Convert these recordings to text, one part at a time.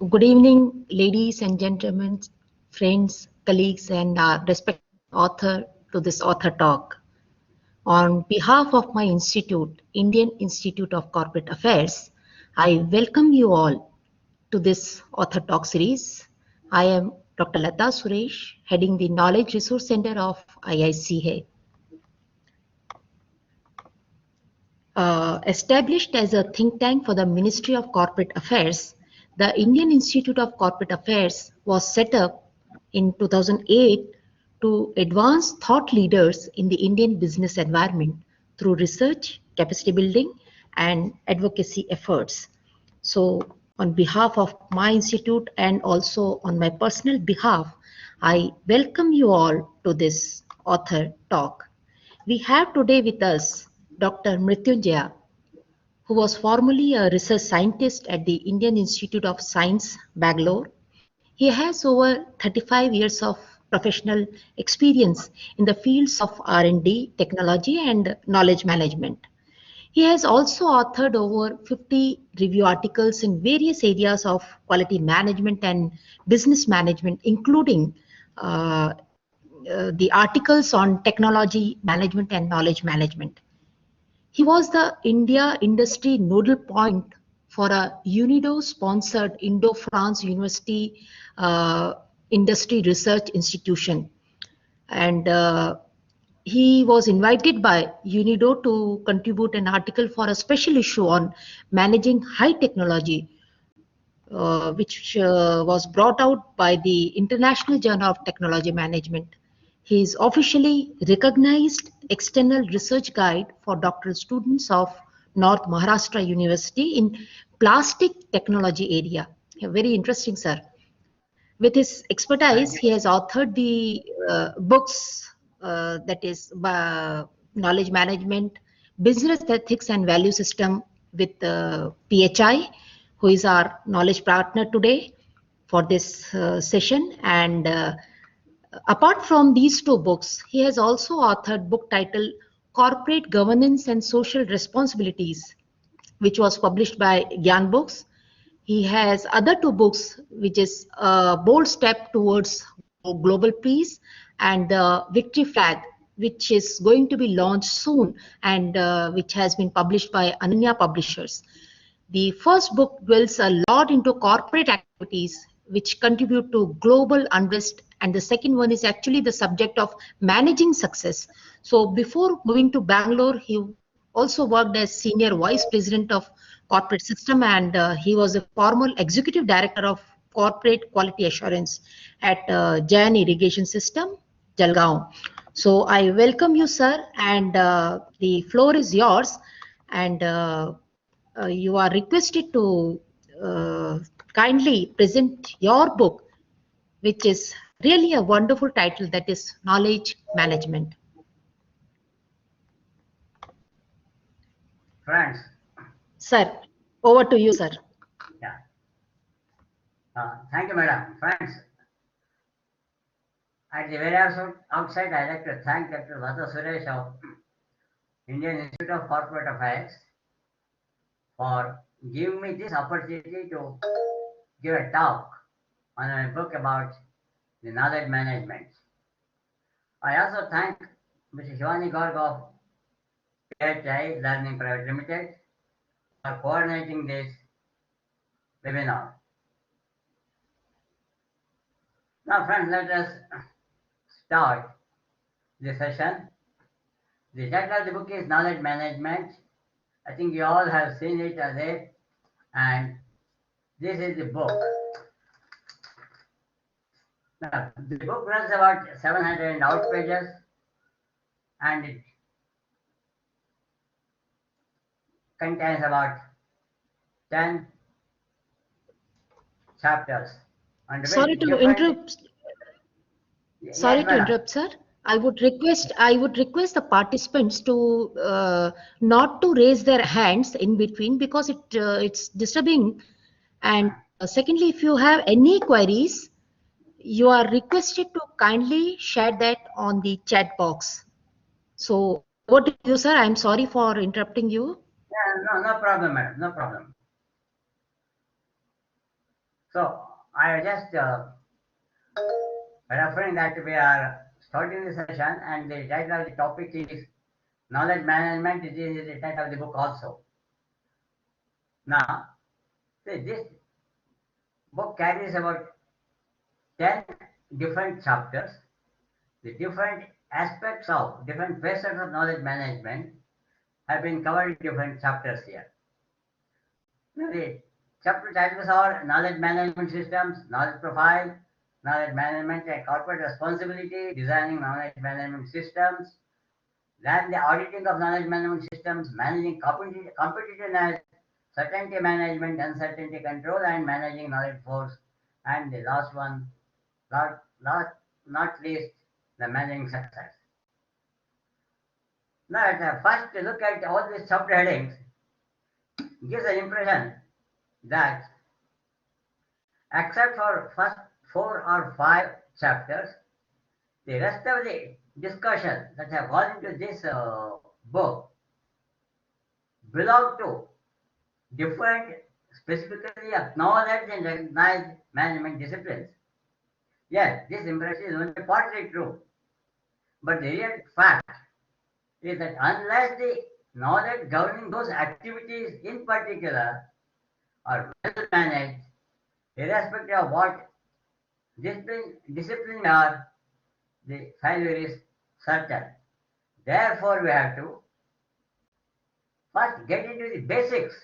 Good evening, ladies and gentlemen, friends, colleagues, and respected author to this author talk. On behalf of my institute, Indian Institute of Corporate Affairs, I welcome you all to this author talk series. I am Dr. Lata Suresh, heading the Knowledge Resource Center of IICA. Established as a think tank for the Ministry of Corporate Affairs, the Indian Institute of Corporate Affairs was set up in 2008 to advance thought leaders in the Indian business environment through research, capacity building, and advocacy efforts. So, on behalf of my institute and also on my personal behalf, I welcome you all to this author talk. We have today with us Dr. Mrityunjaya, who was formerly a research scientist at the Indian Institute of Science, Bangalore. He has over 35 years of professional experience in the fields of R&D, technology, and knowledge management. He has also authored over 50 review articles in various areas of quality management and business management, including the articles on technology management and knowledge management. He was the India industry nodal point for a UNIDO-sponsored Indo-France University Industry Research Institution. And he was invited by UNIDO to contribute an article for a special issue on managing high technology, which was brought out by the International Journal of Technology Management. He is officially recognized external research guide for doctoral students of North Maharashtra University in plastic technology area. Very interesting, sir. With his expertise, Thank you. he has authored the books that is knowledge management, business ethics and value system with PHI, who is our knowledge partner today for this session. And apart from these two books, he has also authored book titled Corporate Governance and Social Responsibilities, which was published by Gyan Books. He has other two books, which is a bold step towards global peace and the victory flag, which is going to be launched soon and which has been published by Ananya Publishers. The first book dwells a lot into corporate activities which contribute to global unrest, and the second one is actually the subject of managing success. So before moving to Bangalore, he also worked as senior vice president of corporate system, and he was a former executive director of corporate quality assurance at Jain Irrigation System, Jalgaon. So I welcome you, sir, and the floor is yours. And you are requested to kindly present your book, which is really a wonderful title, that is Knowledge Management. Friends. Sir, over to you, sir. Yeah. Thank you, madam. Friends, at the very outside, I'd like to thank Dr. Lata Suresh of Indian Institute of Corporate Affairs for giving me this opportunity to give a talk on a book about the knowledge management. I also thank Mr. Shivani Garg of PHI Learning Private Limited for coordinating this webinar. Now, friends, let us start the session. The title of the book is Knowledge Management. I think you all have seen it there, and this is the book. Now, the book runs about 700 and out pages, and it contains about 10 chapters. Sorry to interrupt. Sorry to interrupt, sir. I would request the participants to not to raise their hands in between, because it's disturbing. And secondly, if you have any queries, you are requested to kindly share that on the chat box. So over to you, sir. I'm sorry for interrupting you. Yeah, no problem, madam. No problem. So So I just referring that we are starting the session, and the title of the topic is knowledge management. It is the title of the book also. Now, see, this book carries about 10 different chapters. The different aspects of different facets of knowledge management have been covered in different chapters here. Now, the chapter titles are knowledge management systems, knowledge profile, knowledge management and corporate responsibility, designing knowledge management systems, then the auditing of knowledge management systems, managing competitiveness, certainty management, uncertainty control, and managing knowledge force. And the last one, not least, the managing success. Now, at a first look at all these subheadings gives an impression that except for first 4 or 5 chapters, the rest of the discussion that have gone into this book belong to different, specifically acknowledged and recognized management disciplines. Yes, this impression is only partly true, but the real fact is that unless the knowledge governing those activities in particular are well managed, irrespective of what discipline are, the failure is certain. Therefore, we have to first get into the basics,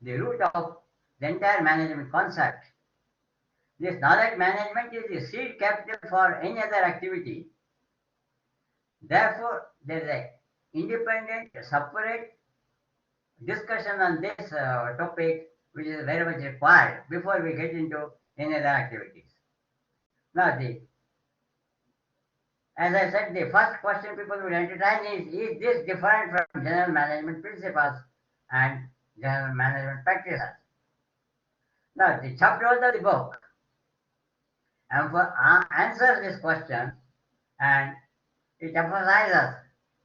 the root of the entire management concept. This knowledge management is the seed capital for any other activity. Therefore, there is an independent, separate discussion on this topic, which is very much required before we get into any other activities. Now, as I said, the first question people will entertain is this different from general management principles and general management practices? Now, the chapter of the book answers this question, and it emphasizes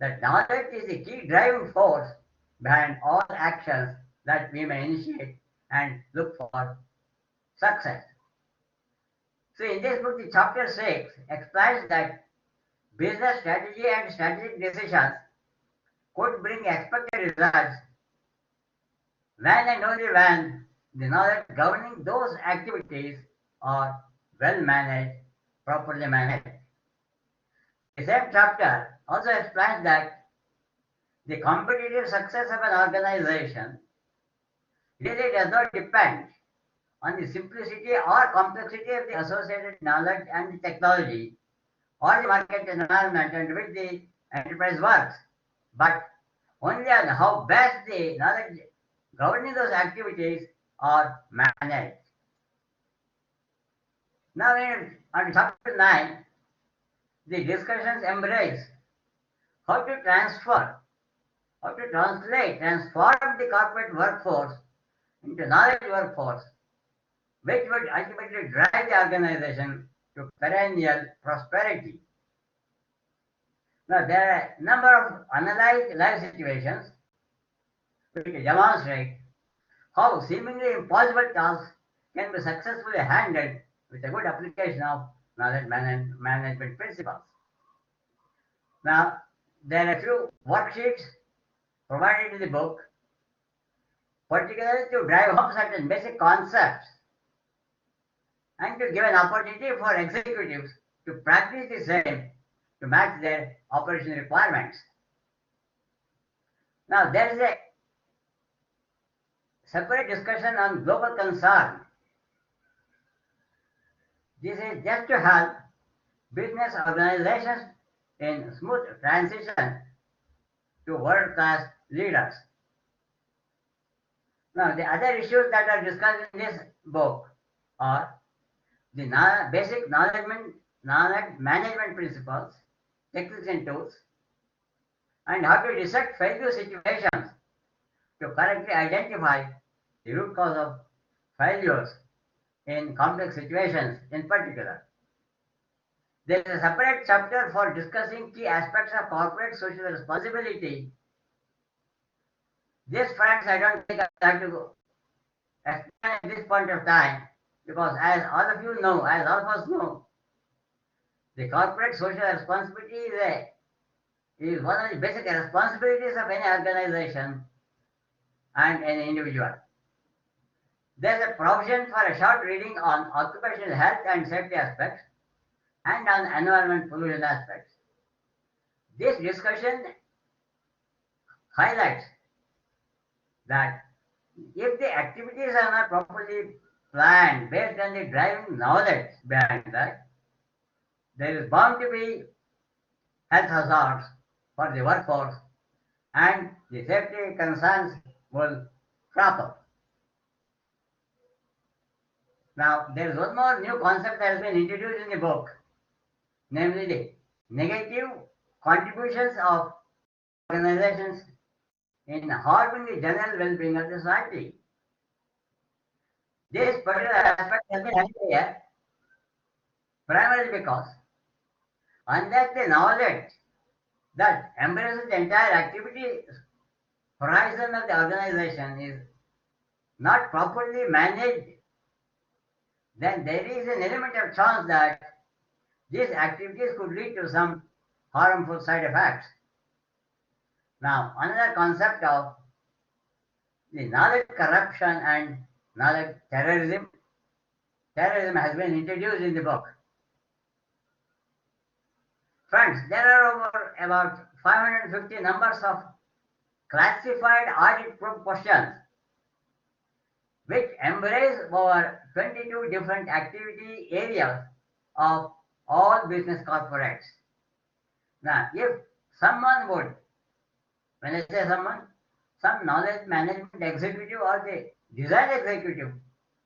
that knowledge is the key driving force behind all actions that we may initiate and look for success. So, in this book, the chapter 6 explains that business strategy and strategic decisions could bring expected results when and only when the knowledge governing those activities are well managed, properly managed. The same chapter also explains that the competitive success of an organization really does not depend on the simplicity or complexity of the associated knowledge and the technology or the market environment under which the enterprise works, but only on how best the knowledge governing those activities are managed. Now, on chapter 9, the discussions embrace how to transform the corporate workforce into knowledge workforce, which would ultimately drive the organization to perennial prosperity. Now, there are a number of analyzed life situations which demonstrate how seemingly impossible tasks can be successfully handled with a good application of knowledge management principles. Now, there are a few worksheets provided in the book, particularly to drive home certain basic concepts and to give an opportunity for executives to practice the same to match their operation requirements. Now, there is a separate discussion on global concern. This is just to help business organizations in smooth transition to world-class leaders. Now, the other issues that are discussed in this book are the basic knowledge management principles, techniques and tools, and how to dissect failure situations to correctly identify the root cause of failures in complex situations in particular. There is a separate chapter for discussing key aspects of corporate social responsibility. This, friends, I don't think I have to explain at this point of time Because as all of you know, as all of us know, the corporate social responsibility is one of the basic responsibilities of any organization and any individual. There is a provision for a short reading on occupational health and safety aspects and on environment pollution aspects. This discussion highlights that if the activities are not properly planned based on the driving knowledge behind that, there is bound to be health hazards for the workforce and the safety concerns will crop up. Now, there is one more new concept that has been introduced in the book, namely the negative contributions of organizations in harming the general well-being of the society. This particular aspect has been added here primarily because unless the knowledge that embraces the entire activity horizon of the organization is not properly managed, then there is an element of chance that these activities could lead to some harmful side effects. Now, another concept of the knowledge corruption and knowledge terrorism has been introduced in the book. Friends, there are over about 550 numbers of classified audit-proof questions which embrace over 22 different activity areas of all business corporates. Now, if someone would, when I say someone, some knowledge management executive or the design executive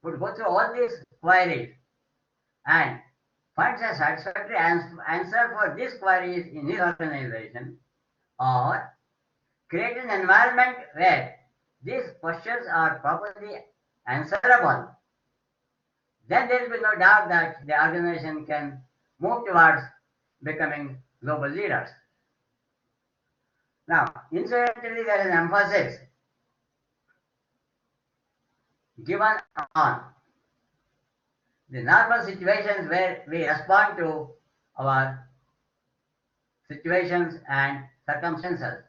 would go through all these queries and finds a satisfactory answer for these queries in his organization, or create an environment where these questions are properly answerable, then there will be no doubt that the organization can move towards becoming global leaders. Now, incidentally, there is an emphasis given on the normal situations where we respond to our situations and circumstances.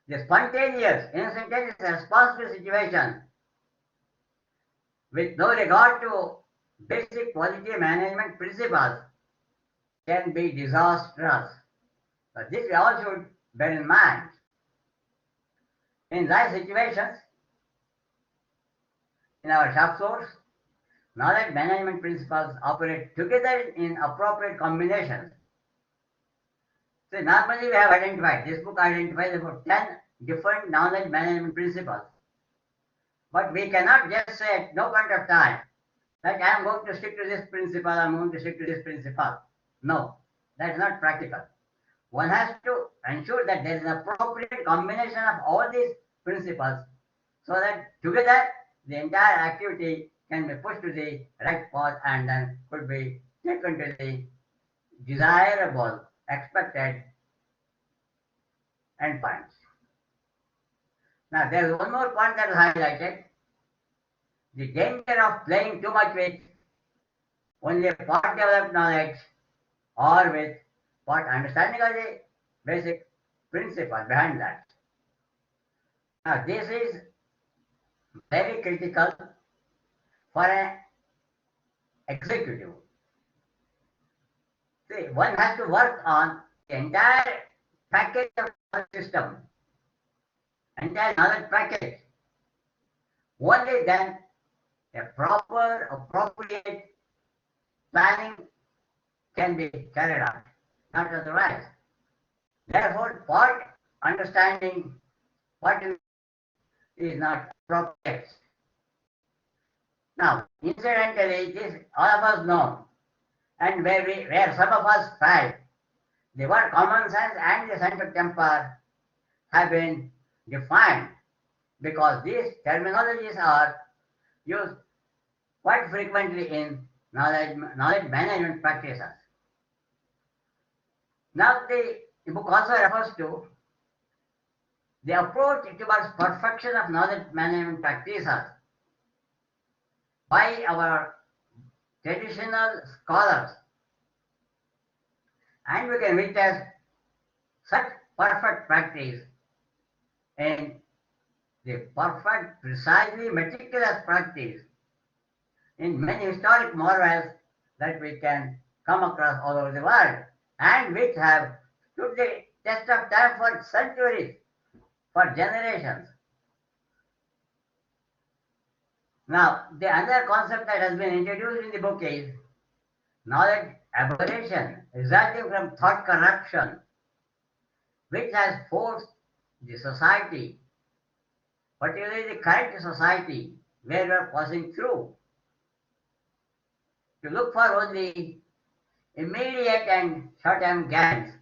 The spontaneous, instantaneous response to situations with no regard to basic quality management principles can be disastrous. But this we all should bear in mind. In life situations, in our shop floors, knowledge management principles operate together in appropriate combinations. So normally we have identified, this book identifies about 10 different knowledge management principles. But we cannot just say at no point of time that I am going to stick to this principle, I am going to stick to this principle. No, that is not practical. One has to ensure that there is an appropriate combination of all these principles so that together the entire activity can be pushed to the right path and then could be taken to the desirable, expected endpoints. Now, there is one more point that is highlighted: the danger of playing too much with only part developed knowledge or with part understanding of the basic principle behind that. Now, this is very critical for an executive. See, one has to work on the entire package of the system, entire knowledge package. Only then a proper, appropriate planning can be carried out, not otherwise. Therefore, part understanding what is not appropriate. Now, incidentally, this all of us know, and where some of us fail, the word common sense and the scientific temper have been defined because these terminologies are used quite frequently in knowledge management practices. Now, the book also refers to the approach towards perfection of knowledge management practices by our traditional scholars, and we can witness such perfect practice in the perfect, precisely meticulous practice in many historic marvels that we can come across all over the world and which have stood the test of time for centuries, for generations. Now, the other concept that has been introduced in the book is knowledge aberration resulting from thought corruption, which has forced the society, particularly the current society where we are passing through, to look for only immediate and short-term gains.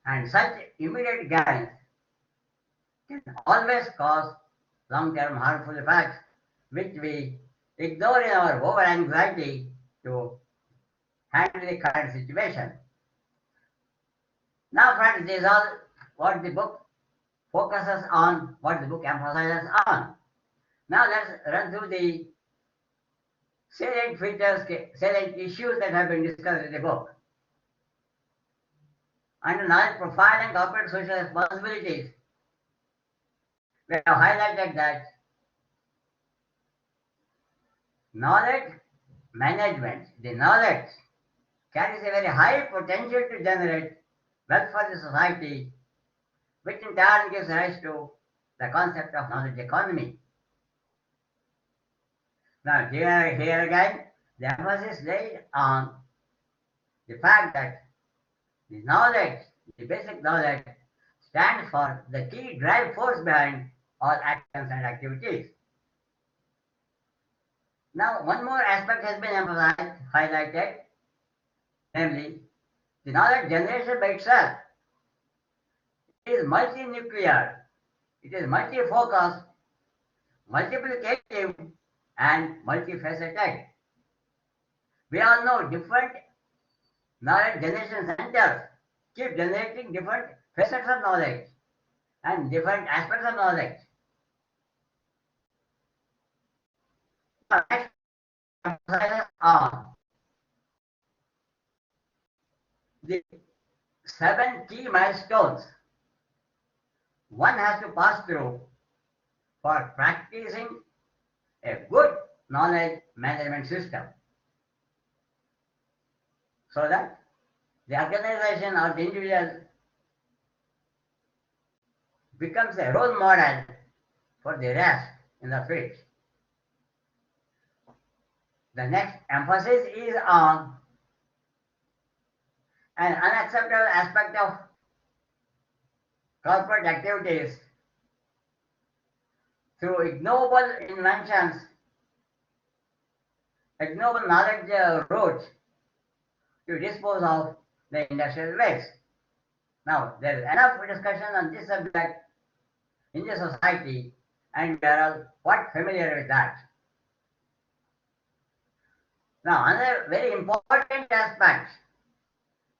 And such immediate gains can always cause long-term harmful effects, which we ignore in our over-anxiety to handle the current situation. Now, friends, this is all what the book focuses on, what the book emphasizes on. Now, let's run through the salient features, salient issues that have been discussed in the book. Under knowledge profile and corporate social responsibilities, we have highlighted that knowledge management, the knowledge carries a very high potential to generate wealth for the society, which in turn gives rise to the concept of knowledge economy. Now, here again, the emphasis laid on the fact that the knowledge, the basic knowledge, stands for the key drive force behind all actions and activities. Now, one more aspect has been emphasized, highlighted, namely, the knowledge generation by itself is multi-nuclear, it is multi-focused, multiplicative, and multifaceted. We all know different knowledge generation centers keep generating different facets of knowledge and different aspects of knowledge. Next, emphasize on the 7 key milestones one has to pass through for practicing a good knowledge management system, so that the organization or the individual becomes a role model for the rest in the field. The next emphasis is on an unacceptable aspect of corporate activities through ignoble inventions, ignoble knowledge roads to dispose of the industrial waste. Now, there is enough discussion on this subject in the society, and we are all quite familiar with that. Now, another very important aspect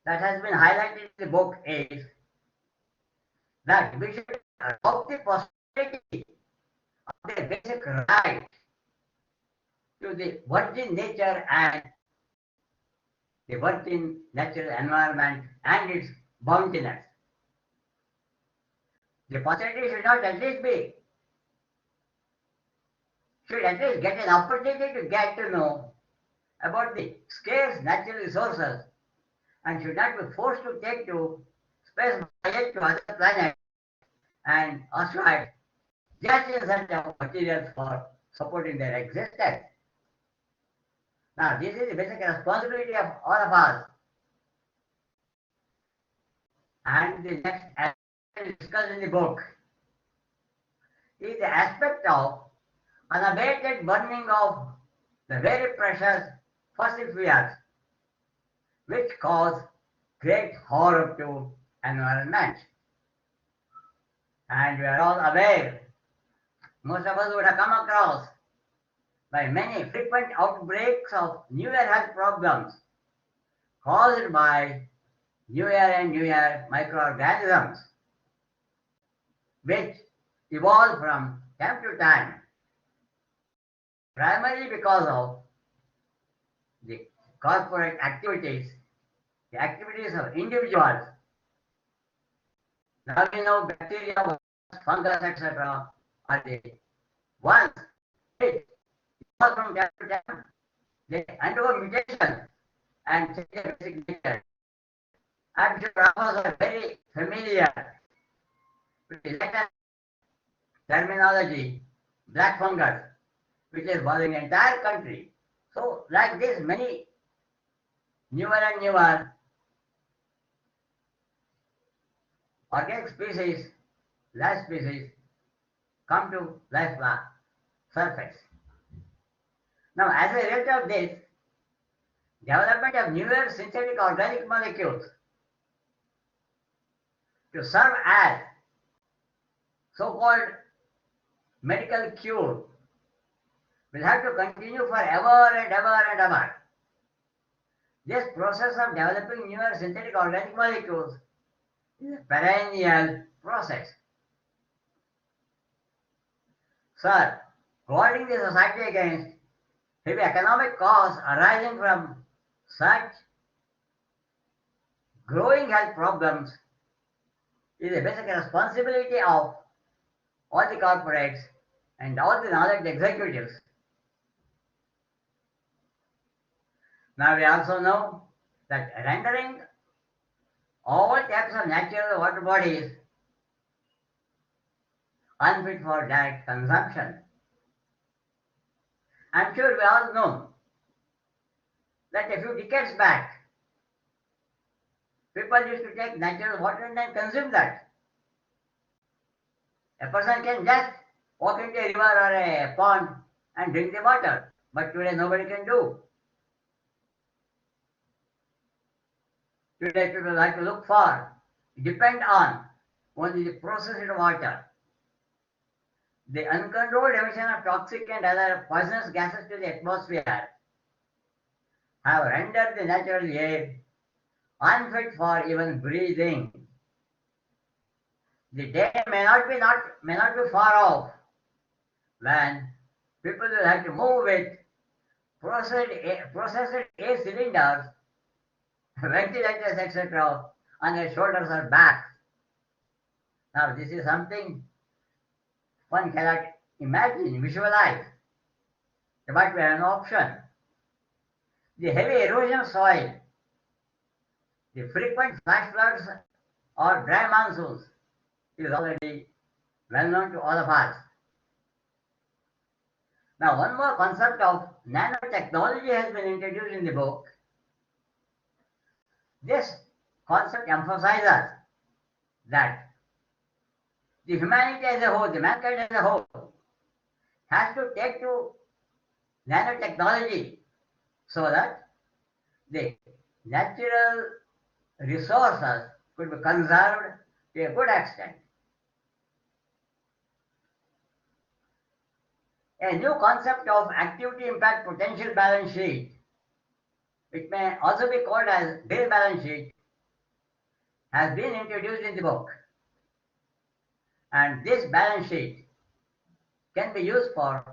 that has been highlighted in the book is that we should adopt the possibility of the basic right to the virgin nature and the virgin natural environment and its bountiness. The possibility should not at least be, should at least get an opportunity to get to know about the scarce natural resources and should not be forced to take to space voyage to other planets and asteroids just in search of materials for supporting their existence. Now, this is the basic responsibility of all of us. And the next aspect discussed in the book is the aspect of unabated burning of the very precious fossil fuels, which cause great horror to environment. And we are all aware, most of us would have come across by many frequent outbreaks of new year health problems caused by new year and new year microorganisms, which evolve from time to time, primarily because of the corporate activities, the activities of individuals. Now we know bacteria, fungus, etc. are the ones that evolve from time to time. They undergo mutation and change their basic nature. I'm sure all of us are very familiar with the latest terminology, black fungus, which is bothering the entire country. So, like this, many newer and newer organic species, life species, come to life surface. Now, as a result of this, development of newer synthetic organic molecules to serve as so-called medical cure will have to continue for ever and ever and ever. This process of developing newer synthetic organic molecules is a perennial process. Sir, guarding the society against heavy economic costs arising from such growing health problems is a basic responsibility of all the corporates and all the knowledge executives. Now we also know that rendering all types of natural water bodies unfit for direct consumption. I'm sure we all know that a few decades back, people used to take natural water and then consume that. A person can just walk into a river or a pond and drink the water, but today nobody can do. Today people like to look for, depend on only the processed water. The uncontrolled emission of toxic and other poisonous gases to the atmosphere have rendered the natural air unfit for even breathing. The day may not be far off when people will have to move with processed air cylinders, ventilators, etc. on their shoulders or backs. Now this is something one cannot imagine, visualize, but we have an option. The heavy erosion of soil, the frequent flash floods or dry monsoons is already well known to all of us. Now, one more concept of nanotechnology has been introduced in the book. This concept emphasizes that the humanity as a whole, the mankind as a whole, has to take to nanotechnology so that the natural resources could be conserved to a good extent. A new concept of activity impact potential balance sheet, which may also be called as Bill balance sheet, has been introduced in the book. And this balance sheet can be used for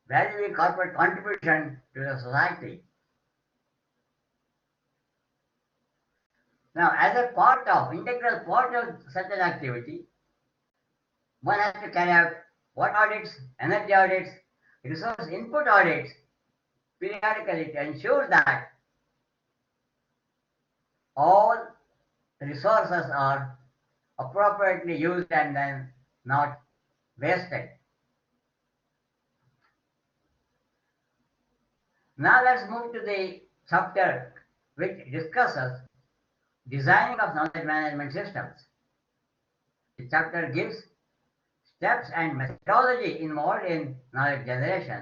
valuing corporate contribution to the society. Now, as a integral part of such an activity, one has to carry out water audits, energy audits, resource input audits periodically to ensure that all resources are appropriately used and then not wasted. Now let's move to the chapter which discusses designing of knowledge management systems. The chapter gives steps and methodology involved in knowledge generation.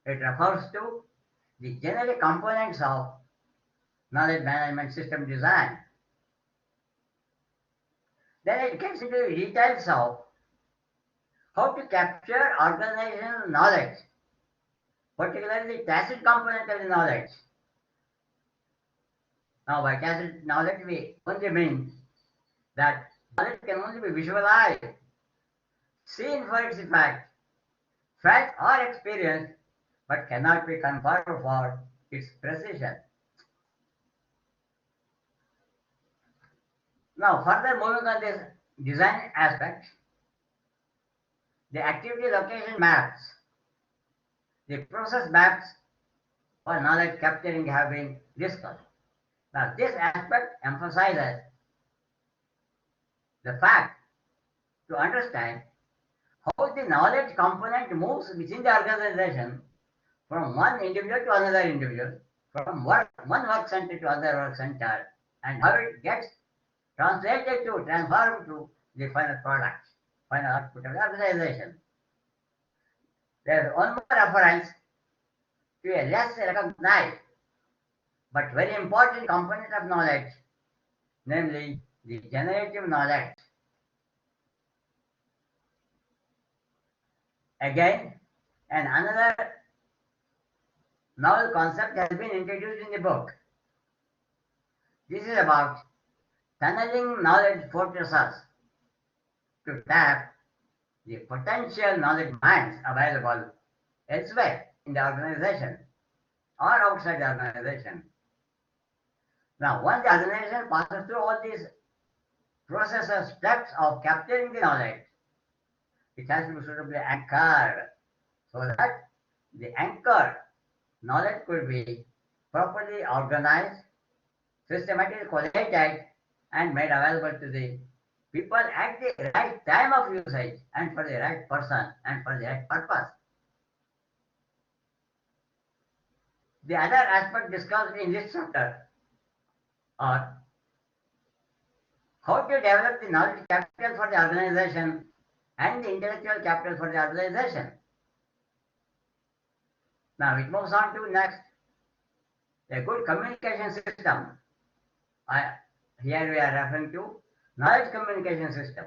It refers to the generic components of knowledge management system design. Then it gets into the details of how to capture organizational knowledge, particularly the tacit component of the knowledge. Now, by tacit knowledge, we only mean that knowledge can only be visualized, seen for its effect, felt or experienced but cannot be confirmed for its precision. Now, further moving on this design aspect, the activity location maps, the process maps for knowledge capturing have been discussed. Now, this aspect emphasizes the fact to understand how the knowledge component moves within the organization from one individual to another individual, from one work center to other work center, and how it gets transformed to the final product, final output of the organization. There is one more reference to a less recognized but very important component of knowledge, namely the generative knowledge. Again, another novel concept has been introduced in the book. This is about tunneling knowledge fortresses to tap the potential knowledge mines available elsewhere in the organization or outside the organization. Now, once the organization passes through all these processes, steps of capturing the knowledge, it has to be suitably anchored so that the anchored knowledge could be properly organized, systematically collated, and made available to the people at the right time of usage and for the right person and for the right purpose. The other aspect discussed in this chapter are how to develop the knowledge capital for the organization and the intellectual capital for the organization. Now it moves on to next, a good communication system. Here we are referring to knowledge communication system.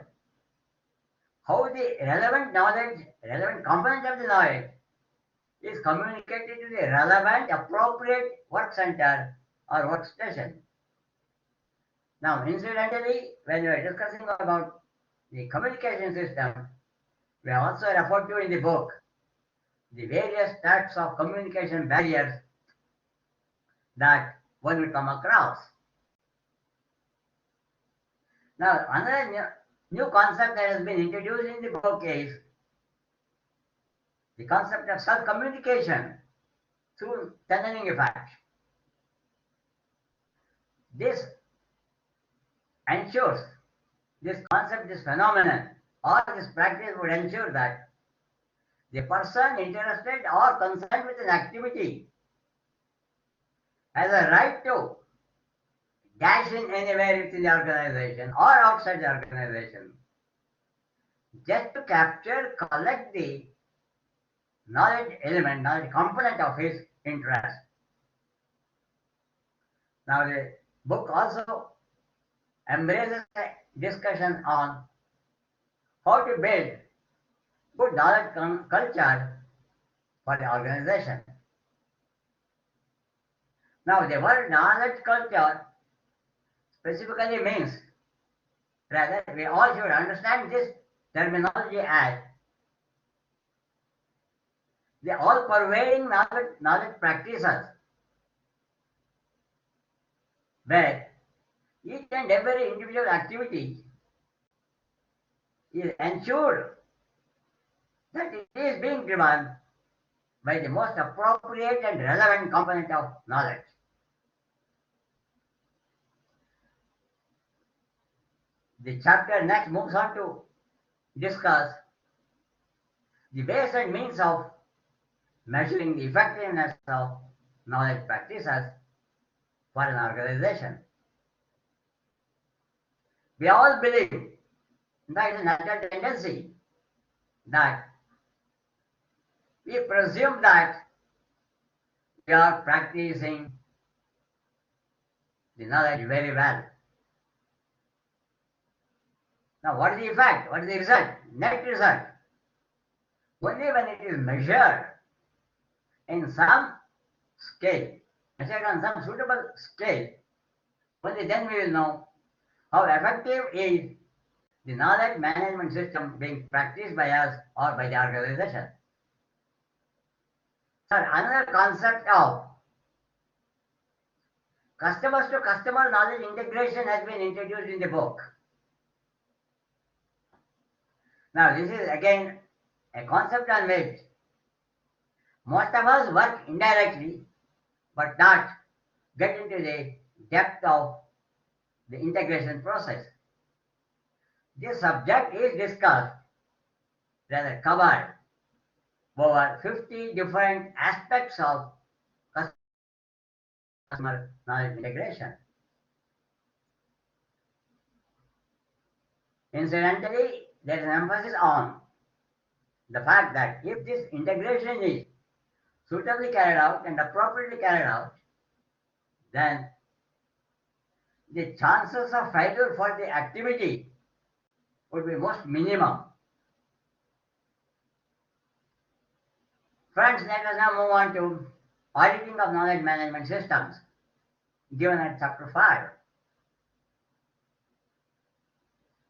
How the relevant component of the knowledge is communicated to the relevant, appropriate work center or workstation. Now, incidentally, when we are discussing about the communication system, we have also referred to in the book the various types of communication barriers that one will come across. Now, another new concept that has been introduced in the book is the concept of self-communication through tunneling effect. This ensures, this concept, this phenomenon, or this practice would ensure that the person interested or concerned with an activity has a right to dash in anywhere within the organization or outside the organization just to capture, collect the knowledge element, knowledge component of his interest. Now the book also embraces a discussion on how to build good knowledge culture for the organization. Now the word knowledge culture specifically means, rather we all should understand this terminology as the all-pervading knowledge practices where each and every individual activity is ensured that it is being driven by the most appropriate and relevant component of knowledge. The chapter next moves on to discuss the ways and means of measuring the effectiveness of knowledge practices for an organization. We all believe that it's a natural tendency that we presume that we are practicing the knowledge very well. Now, what is the effect? What is the result? Net result. Only when it is measured in some scale, measured on some suitable scale, only then we will know how effective is the knowledge management system being practiced by us or by the organization. Another concept of customers to customer knowledge integration has been introduced in the book. Now, this is again a concept on which most of us work indirectly, but not get into the depth of the integration process. This subject is discussed, rather covered, over 50 different aspects of customer knowledge integration. Incidentally, there is an emphasis on the fact that if this integration is suitably carried out and appropriately carried out, then the chances of failure for the activity would be most minimum. Friends, let us now move on to auditing of knowledge management systems, given at chapter 5.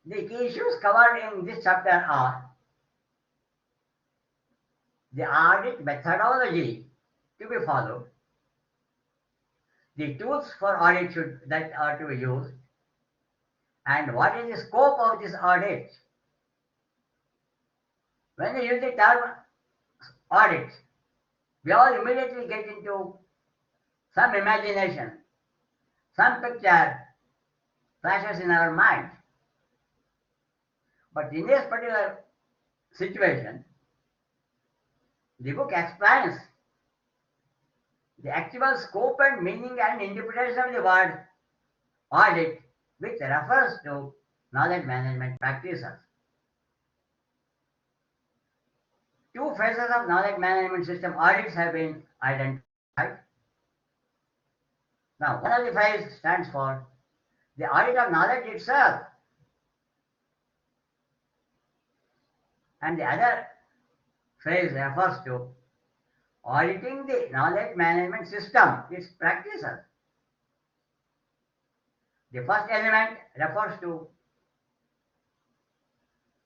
The key issues covered in this chapter are the audit methodology to be followed, the tools for audit that are to be used, and what is the scope of this audit. When we use the term audit, we all immediately get into some imagination, some picture flashes in our mind. But in this particular situation, the book explains the actual scope and meaning and interpretation of the word audit, which refers to knowledge management practices. Two phases of knowledge management system audits have been identified. Now, one of the phases stands for the audit of knowledge itself, and the other phase refers to auditing the knowledge management system, its practices. The first element refers to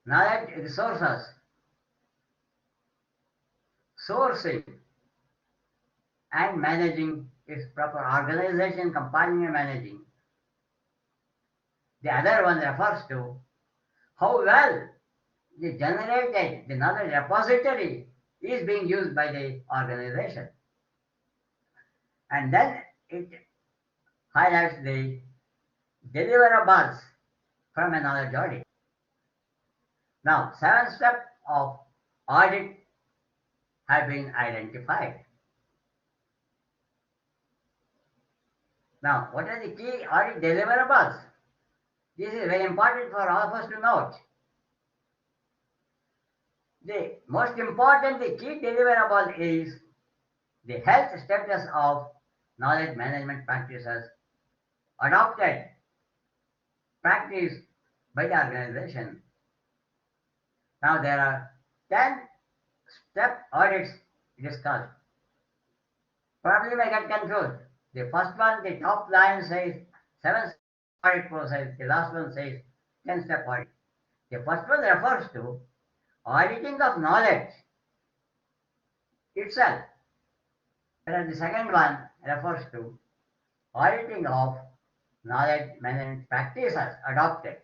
knowledge resources, sourcing, and managing its proper organization, compiling and managing. The other one refers to how well the generated, the knowledge repository is being used by the organization. And then it highlights the deliverables from a knowledge audit. Now, 7 steps of audit have been identified. Now, what are the key audit deliverables? This is very important for all of us to note. The most important, the key deliverable is the health status of knowledge management practices adopted, practiced by the organization. Now, there are 10-step audits discussed. Probably you may get confused. The first one, the top line says 7 audit process. The last one says 10-step audit. The first one refers to auditing of knowledge itself, whereas the second one refers to auditing of knowledge management practices adopted.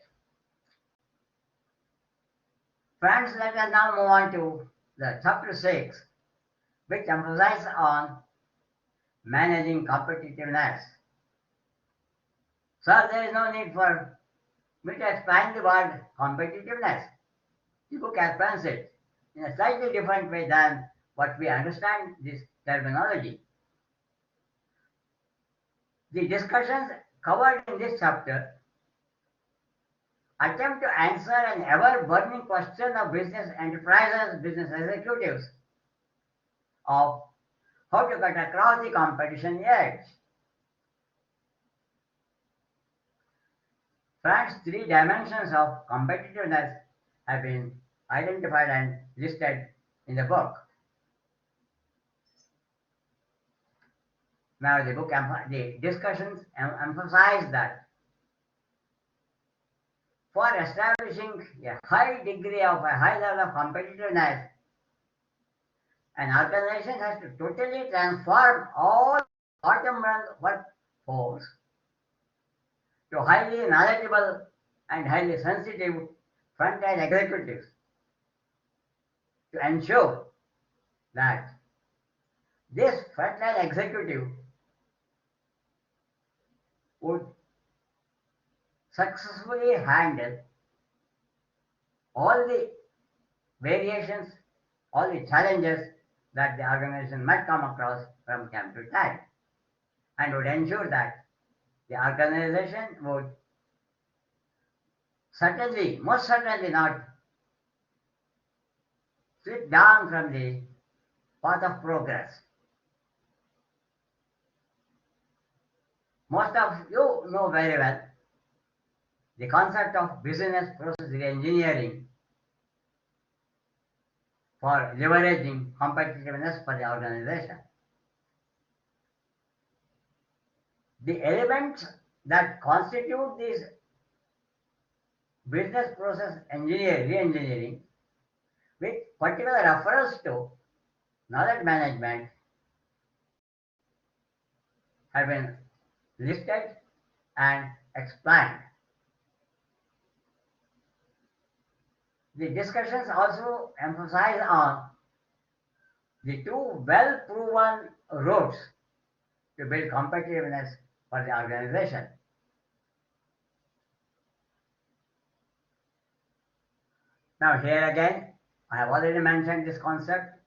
Friends, let us now move on to the chapter 6, which emphasizes on managing competitiveness. So there is no need for me to explain the word competitiveness. The book explains it in a slightly different way than what we understand this terminology. The discussions covered in this chapter attempt to answer an ever-burning question of business enterprises, business executives, of how to cut across the competition edge. Friends, 3 dimensions of competitiveness have been identified and listed in the book. Now, the discussions emphasize that for establishing a high degree of a high level of competitiveness, An organization has to totally transform all bottom run workforce to highly knowledgeable and highly sensitive front-end executives to ensure that this front-line executive would successfully handle all the variations, all the challenges that the organization might come across from time to time, and would ensure that the organization would certainly, most certainly not slip down from the path of progress. Most of you know very well the concept of business process engineering for leveraging competitiveness for the organization. The elements that constitute this business process re-engineering, with particular reference to knowledge management, have been listed and explained. The discussions also emphasize on the two well-proven routes to build competitiveness for the organization. Now here again, I have already mentioned this concept.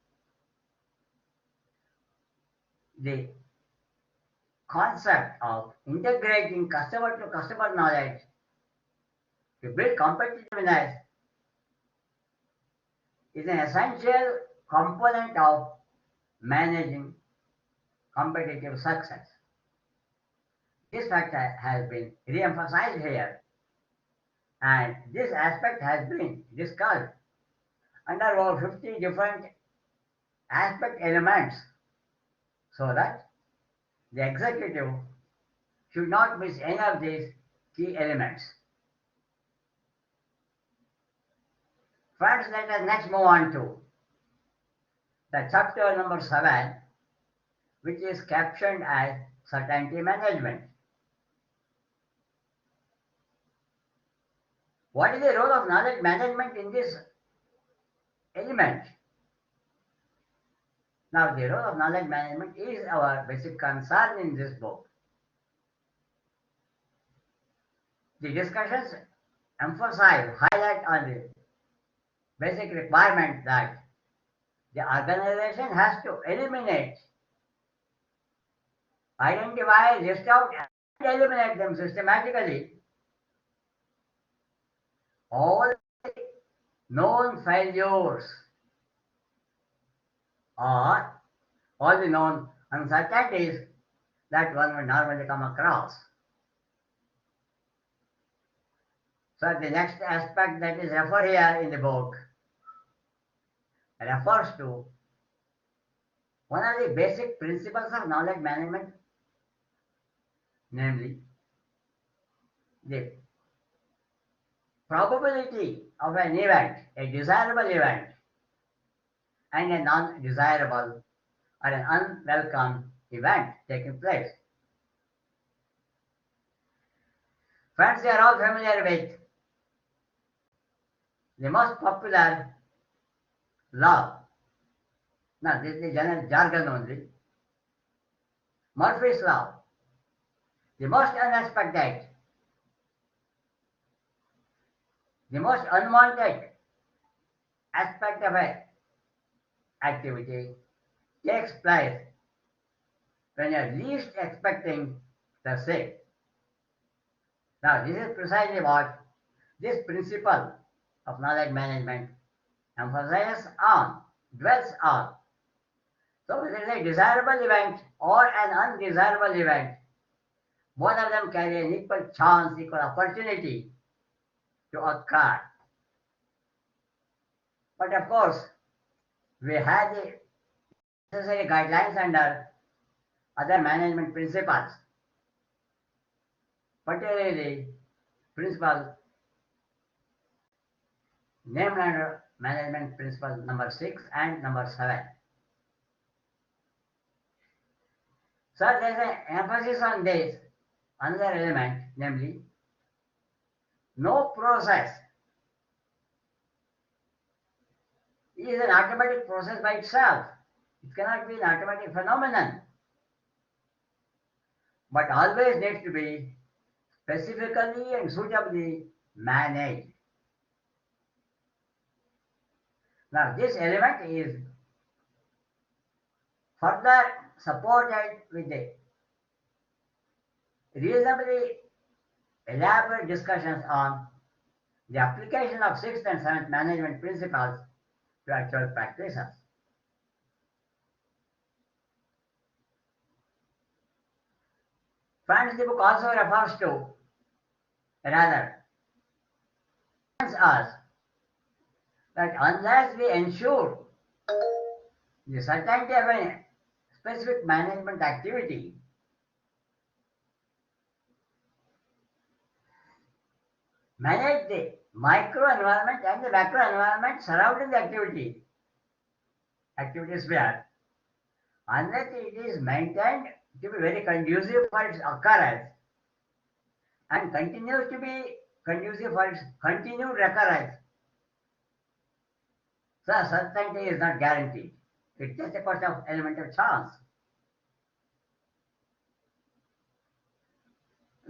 The concept of integrating customer to customer knowledge to build competitiveness is an essential component of managing competitive success. This fact has been re-emphasized here, and this aspect has been discussed under over 50 different aspect elements, so that the executive should not miss any of these key elements. Friends, let us next move on to the chapter number 7, which is captioned as certainty management. What is the role of knowledge management in this element? Now, the role of knowledge management is our basic concern in this book. The discussions highlight on the basic requirement that the organization has to eliminate, identify, list out, and eliminate them systematically all known failures or all the known uncertainties that one would normally come across. So the next aspect that is referred here in the book refers to one of the basic principles of knowledge management, namely the probability of an event, a desirable event, and a non-desirable or an unwelcome event taking place. Friends, you are all familiar with the most popular law. Now, this is the general jargon only. Murphy's Law. The most unexpected, the most unwanted aspect of an activity takes place when you are least expecting the same. Now, this is precisely what this principle of knowledge management emphasizes on, dwells on. So, whether it is a desirable event or an undesirable event, both of them carry an equal chance, equal opportunity to occur. But of course, we have the necessary guidelines under other management principles, particularly principle named under management principle number 6 and number 7. So there is an emphasis on this, another element, namely, no process is an automatic process by itself. It cannot be an automatic phenomenon, but always needs to be specifically and suitably managed. Now, this element is further supported with a reasonably elaborate discussions on the application of sixth and seventh management principles to actual practices. Friends, the book also refers to, rather, us that unless we ensure the certainty of a specific management activity, manage the micro environment and the macro environment surrounding the activity sphere, unless it is maintained to be very conducive for its occurrence and continues to be conducive for its continued recurrence, so certainty is not guaranteed. It's just a question of element of chance.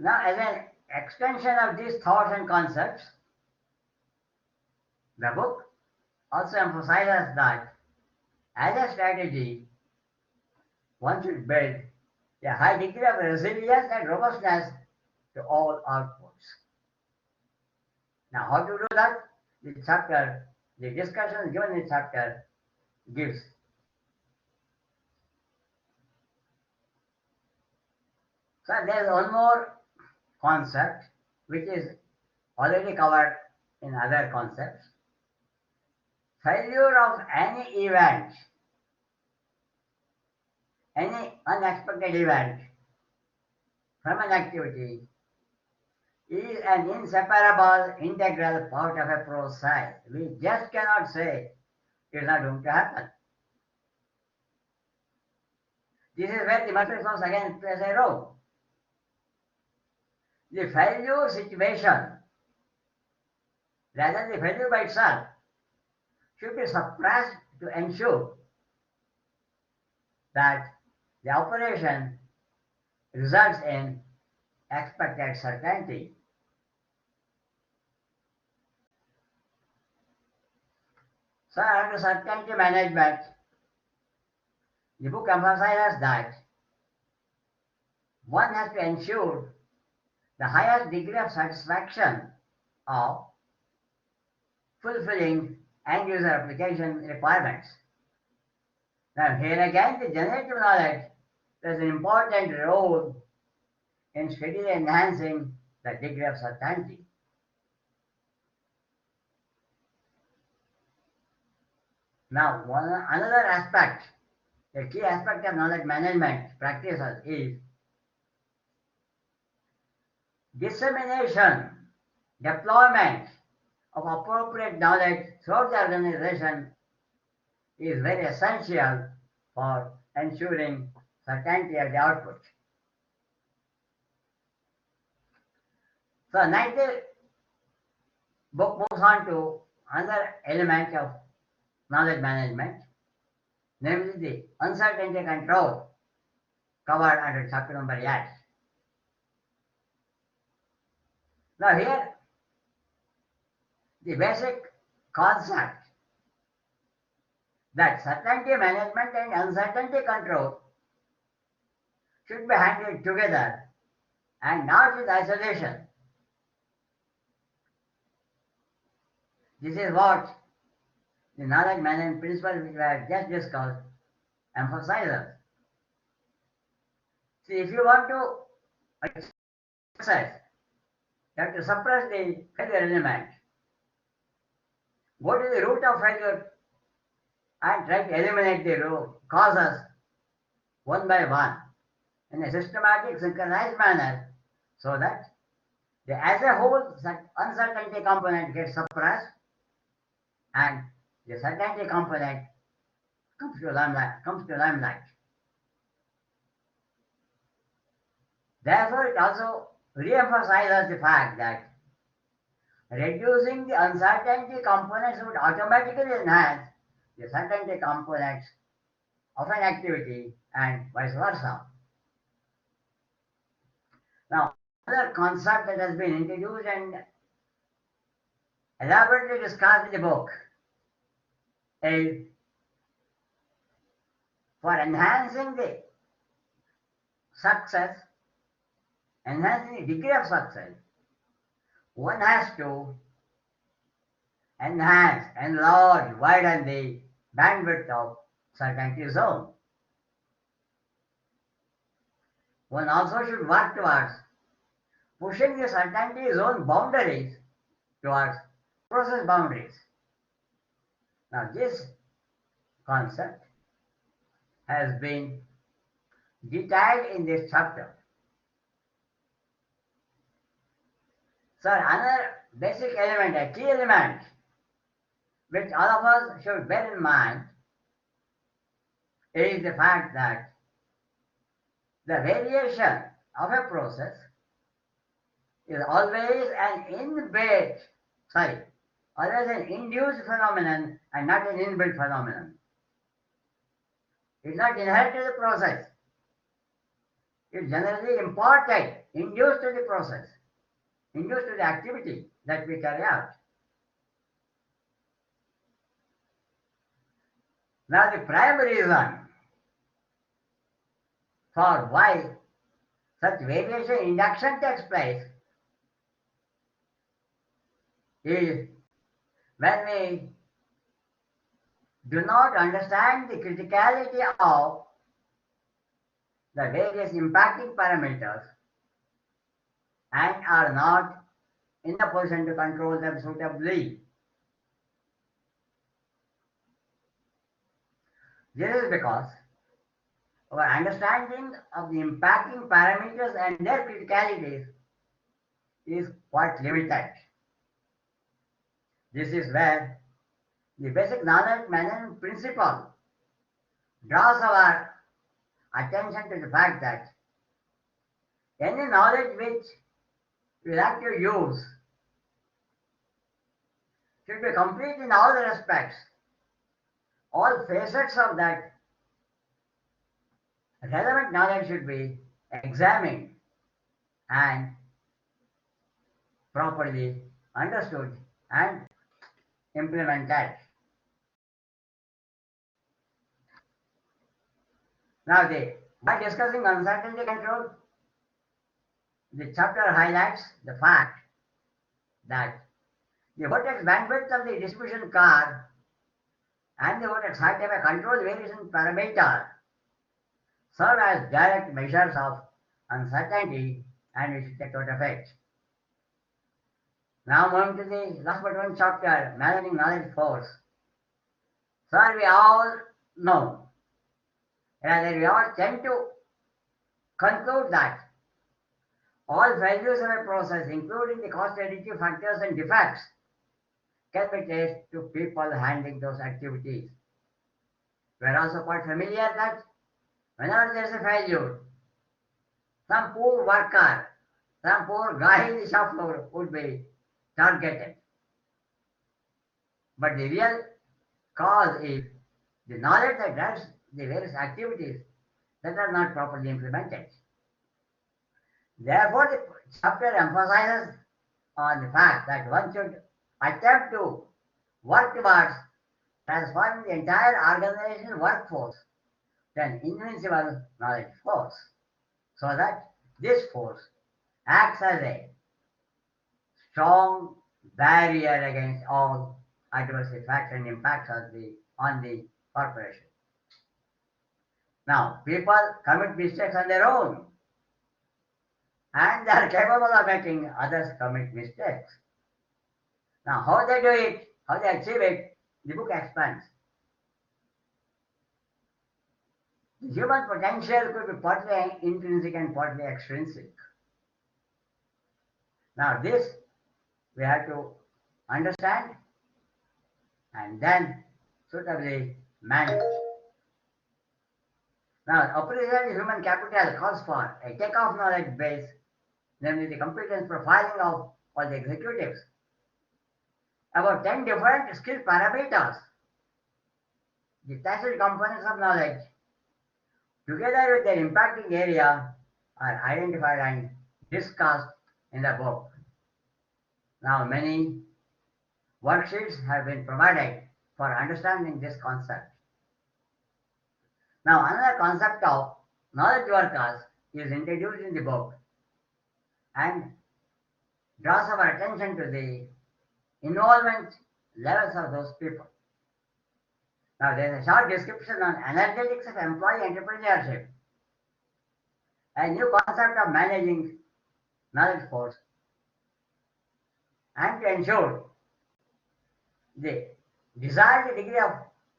Now, as an extension of these thoughts and concepts, the book also emphasizes that as a strategy, one should build a high degree of resilience and robustness to all outputs. Now, how to do that? The discussion given in the chapter gives. So there is one more concept which is already covered in other concepts. Failure of any event, any unexpected event from an activity is an inseparable, integral part of a process. We just cannot say it is not going to happen. This is where the matrix again plays a role. The failure situation, rather the failure by itself, should be suppressed to ensure that the operation results in expected certainty. So, under certainty management, the book emphasizes that one has to ensure the highest degree of satisfaction of fulfilling end user application requirements. Now, here again, the generative knowledge plays an important role in steadily enhancing the degree of certainty. Now, another aspect, a key aspect of knowledge management practices is dissemination, deployment of appropriate knowledge throughout the organization is very essential for ensuring certainty of the output. So next the book moves on to another element of knowledge management, namely the uncertainty control covered under chapter number 8. Now here, the basic concept that certainty management and uncertainty control should be handled together and not with isolation. This is what the knowledge management principle which we have just discussed emphasizes. See, if you want to achieve success, you have to suppress the failure element. Go to the root of failure and try to eliminate the root causes one by one in a systematic, synchronized manner so that as a whole uncertainty component gets suppressed and the certainty component comes to limelight. Therefore, it also re-emphasizes the fact that reducing the uncertainty components would automatically enhance the certainty components of an activity and vice versa. Now, another concept that has been introduced and elaborately discussed in the book is for enhancing the success, enhancing the degree of success, one has to enhance, enlarge, widen the bandwidth of certainty zone. One also should work towards pushing the certainty zone boundaries towards process boundaries. Now, this concept has been detailed in this chapter. So, another basic element, a key element, which all of us should bear in mind is the fact that the variation of a process is always always an induced phenomenon and not an inbuilt phenomenon. It's not inherent to the process. It's generally imparted, induced to the process, induced to the activity that we carry out. Now, the prime reason for why such variation induction takes place is when we do not understand the criticality of the various impacting parameters and are not in the position to control them suitably. This is because our understanding of the impacting parameters and their criticalities is quite limited. This is where the basic knowledge management principle draws our attention to the fact that any knowledge which we like to use should be complete in all the respects. All facets of that relevant knowledge should be examined and properly understood and implemented. Now, by discussing uncertainty control, the chapter highlights the fact that the vortex bandwidth of the distribution curve and the vortex height of a control variation parameter serve as direct measures of uncertainty and its take-out effect. Now, moving to the last but one chapter, managing knowledge force. Sir, we all know, rather we all tend to conclude that all values of a process, including the cost additive factors and defects, can be traced to people handling those activities. We are also quite familiar that whenever there is a failure, some poor worker, some poor guy in the shop floor would be targeted. But the real cause is the knowledge that drives the various activities that are not properly implemented. Therefore, the chapter emphasizes on the fact that one should attempt to work towards transforming the entire organizational workforce to an invincible knowledge force, so that this force acts as a strong barrier against all adverse effects and impacts on the corporation. Now, people commit mistakes on their own, and they are capable of making others commit mistakes. Now, how they do it, how they achieve it, the book explains. The human potential could be partly intrinsic and partly extrinsic. Now, this we have to understand and then suitably manage. Now, appraisal in human capital calls for a takeoff knowledge base, namely the competence profiling of all the executives. About 10 different skill parameters, the tacit components of knowledge, together with their impacting area, are identified and discussed in the book. Now, many worksheets have been provided for understanding this concept. Now, another concept of knowledge workers is introduced in the book and draws our attention to the involvement levels of those people. Now, there is a short description on energetics of employee entrepreneurship, a new concept of managing knowledge force, and to ensure the desired degree of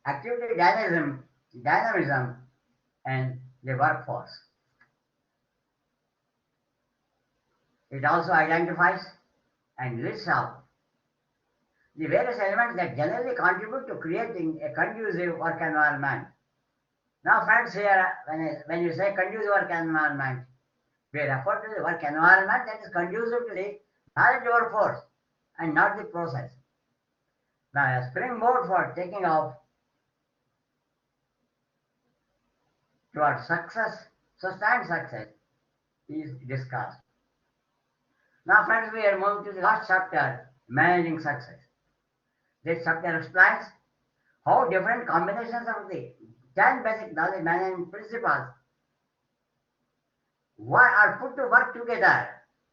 activity dynamism in the workforce. It also identifies and lists out the various elements that generally contribute to creating a conducive work environment. Now, friends, here, when you say conducive work environment, we refer to the work environment that is conducive to the knowledge workforce and not the process. Now, a springboard for taking off towards success, sustained success, is discussed. Now, friends, we are moving to the last chapter, managing success. This chapter explains how different combinations of the 10 basic knowledge management principles are put to work together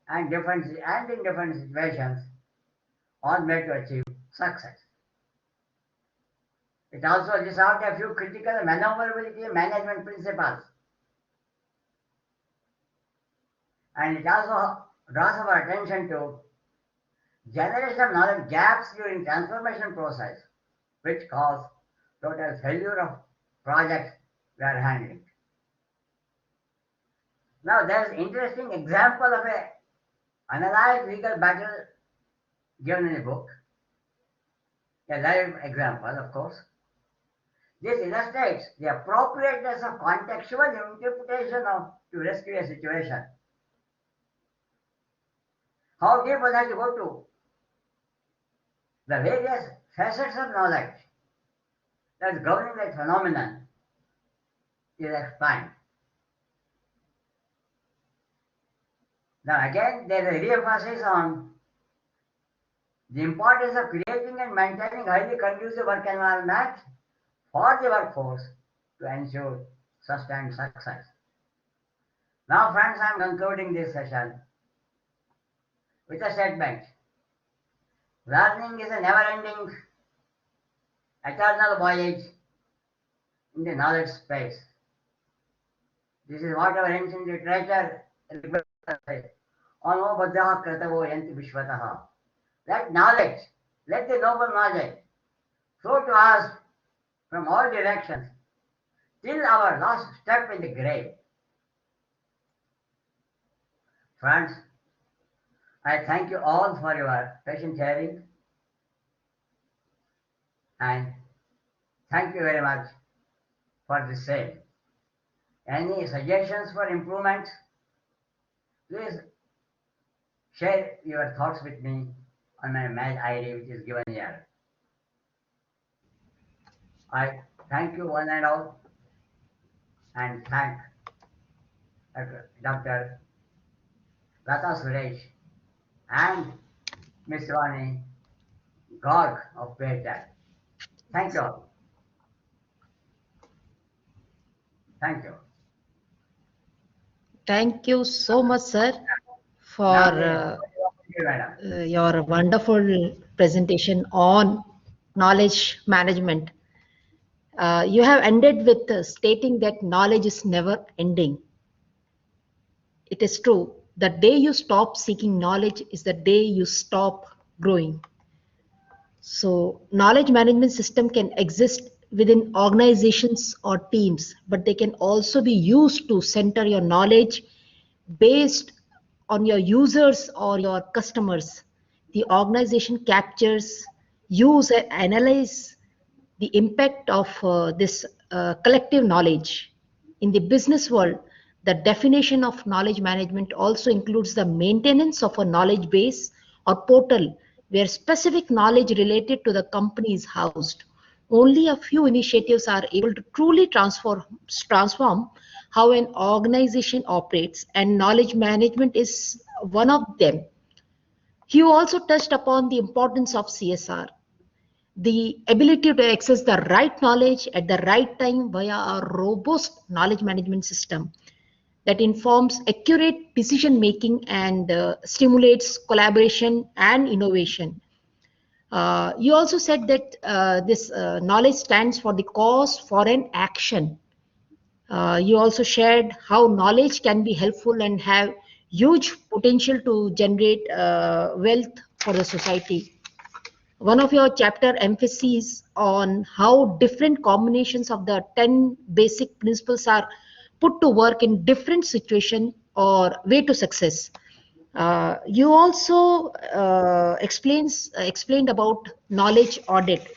and in different situations are made to achieve success. It also lists out a few critical maneuverability management principles, and it also draws our attention to generation of knowledge gaps during transformation process, which cause total failure of projects we are handling. Now, there is interesting example of a analyzed legal battle given in the book, a live example, of course. This illustrates the appropriateness of contextual interpretation to rescue a situation. How deep one has to go to the various facets of knowledge that is governing that phenomenon is explained. Now, again, there is a re-emphasis on the importance of creating and maintaining highly conducive work environment for the workforce to ensure sustained success. Now, friends, I am concluding this session with a statement. Learning is a never-ending, eternal voyage in the knowledge space. This is what our ancient literature says. Let knowledge, let the noble knowledge flow to us from all directions till our last step in the grave. Friends, I thank you all for your patient hearing, and thank you very much for the same. Any suggestions for improvements, please share your thoughts with me on my mail ID, which is given here. I thank you one and all, and thank Dr. Lata Suresh and Ms. Rani Garg of Paytech. Thank you all. Thank you. Thank you so much, sir, for your wonderful presentation on knowledge management. You have ended with stating that knowledge is never ending. It is true. The day you stop seeking knowledge is the day you stop growing. So knowledge management system can exist within organizations or teams, but they can also be used to center your knowledge based on your users or your customers. The organization captures, use and analyze the impact of this collective knowledge In the business world, the definition of knowledge management also includes the maintenance of a knowledge base or portal where specific knowledge related to the company is housed. Only a few initiatives are able to truly transform how an organization operates, and knowledge management is one of them. He also touched upon the importance of CSR, the ability to access the right knowledge at the right time via a robust knowledge management system that informs accurate decision making and stimulates collaboration and innovation. You also said that this knowledge stands for the cause for an action. You also shared how knowledge can be helpful and have huge potential to generate wealth for the society. One of your chapter emphases on how different combinations of the 10 basic principles are put to work in different situation or way to success. You also explained about knowledge audit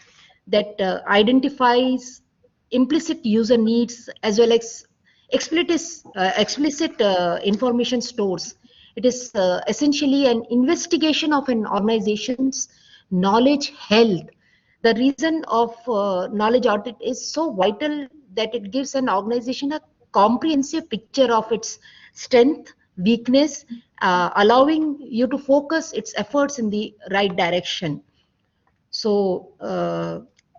that identifies implicit user needs as well as explicit information stores. It is essentially an investigation of an organization's knowledge health. The reason of knowledge audit is so vital that it gives an organization a comprehensive picture of its strength, weakness, allowing you to focus its efforts in the right direction. So,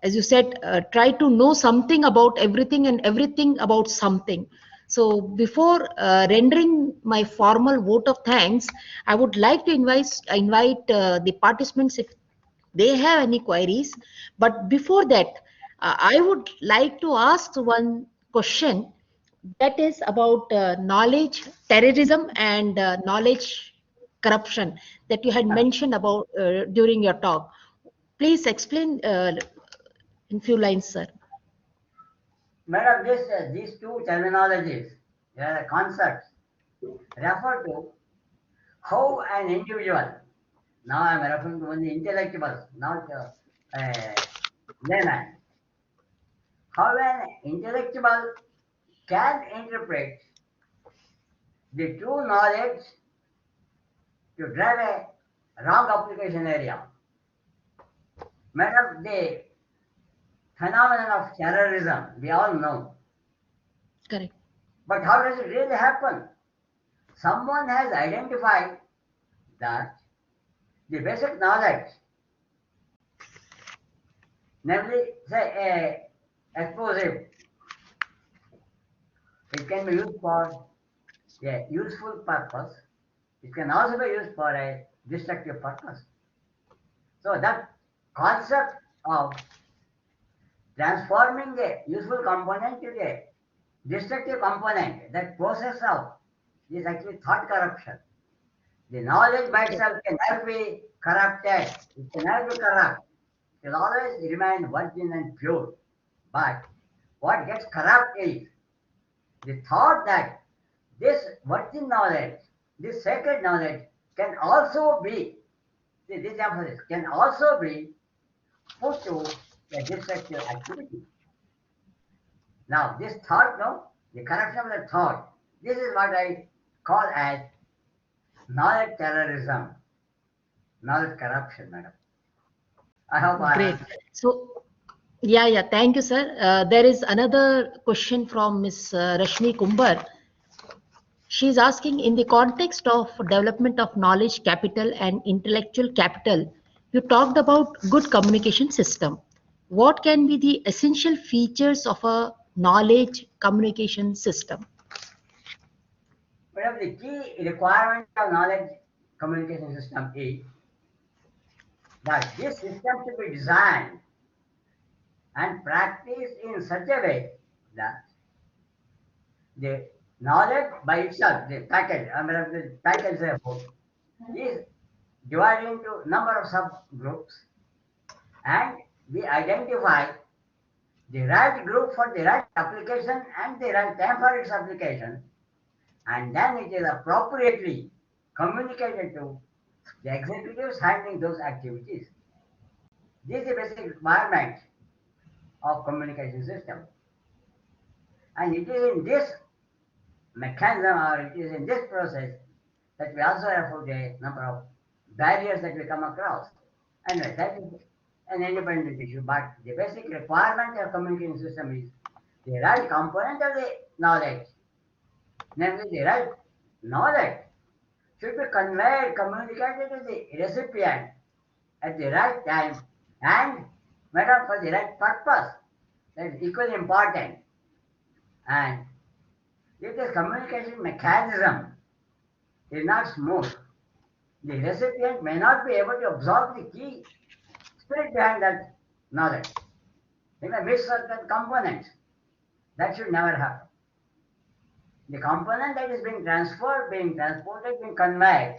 as you said, try to know something about everything and everything about something. So, before rendering my formal vote of thanks, I would like to invite the participants if they have any queries. But before that, I would like to ask one question that is about knowledge terrorism and knowledge corruption that you had mentioned about during your talk. Please explain in few lines, sir. Madam, these two terminologies, concepts, refer to how an individual, now I am referring to only intellectuals, not layman, how an intellectual can interpret the true knowledge to drive a wrong application area. Madam, the phenomenon of terrorism, we all know. Correct. But how does it really happen? Someone has identified that the basic knowledge, namely, say, a explosive, it can be used for a useful purpose. It can also be used for a destructive purpose. So that concept of transforming a useful component to a destructive component, that process of is actually thought corruption. The knowledge by itself cannot be corrupted. It cannot be corrupt. It will always remain virgin and pure. But what gets corrupt is the thought that this virgin knowledge, this sacred knowledge can also be, see, this emphasis, can also be put to a destructive activity. Now, this thought, no, the corruption of the thought, this is what I call as knowledge terrorism, knowledge corruption, madam. I hope I Great. answered. So, yeah. Thank you, sir. There is another question from Ms. Rashmi Kumbar. She's asking, in the context of development of knowledge capital and intellectual capital, you talked about good communication system. What can be the essential features of a knowledge communication system? Madam, the key requirement of knowledge communication system is that this system should be designed and practiced in such a way that the knowledge by itself, the package, I mean, the package therefore, is divided into number of subgroups, and we identify the right group for the right application and the right time for its application, and then it is appropriately communicated to the executives handling those activities. This is the basic requirement of communication system. And it is in this mechanism or it is in this process that we also have a number of barriers that we come across. And that is an independent issue. But the basic requirement of communication system is the right component of the knowledge, namely the right knowledge should be conveyed, communicated to the recipient at the right time and made up for the right purpose. That is equally important. And if the communication mechanism is not smooth, the recipient may not be able to absorb the key spirit behind that knowledge. They may miss certain components. That should never happen. The component that is being transferred, being transported, being conveyed